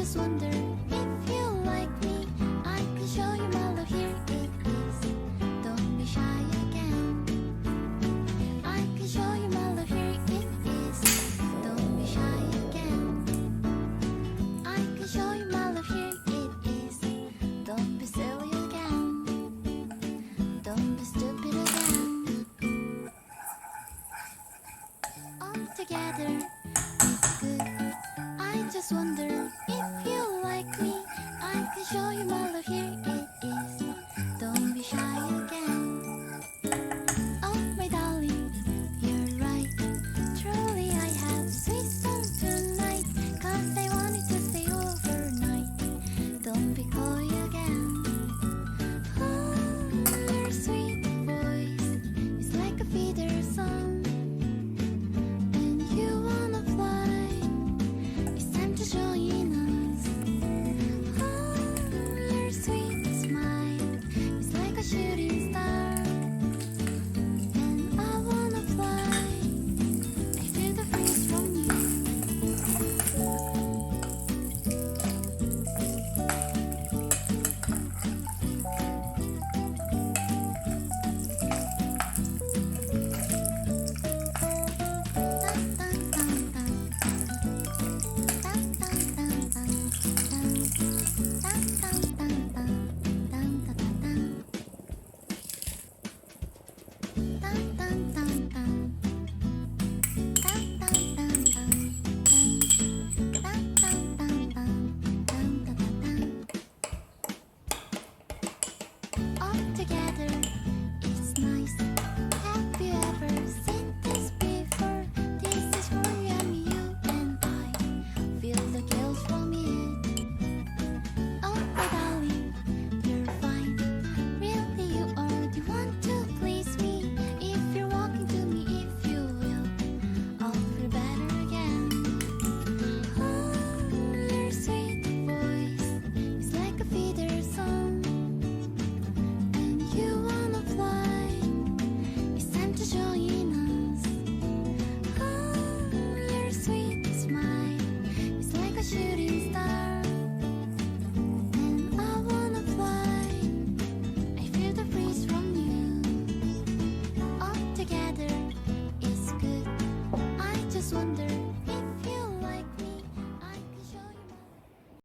just wonder if you like me. I can show you my love, here it is. Don't be shy again. I can show you my love, here it is. Don't be shy again. I can show you my love, here it is. Don't be silly again. Don't be stupid again. All together it's good. I just wonder if you like me. I can show you my love, here it is. Don't be shy again. Oh my darling, you're right. Truly I have sweet song tonight, 'cause I wanted to stay overnight. Don't be coy again. Oh, your sweet voice is like a feeder song. And you wanna fly, it's time to join us. Oh, your sweet smile is like a shooting star. And I wanna fly, I feel the breeze from you. All together it's nice. Have you ever seen this before? This is for yummy, you and I. Feel the guilt from it. Oh my darling, you're fine. Really you are the one to please me. If you're walking to me, if you will, I'll feel better again. Oh, your sweet voice is like a feeder song. And you wanna fly, it's time to join us. Oh, your sweet smile is like a shooting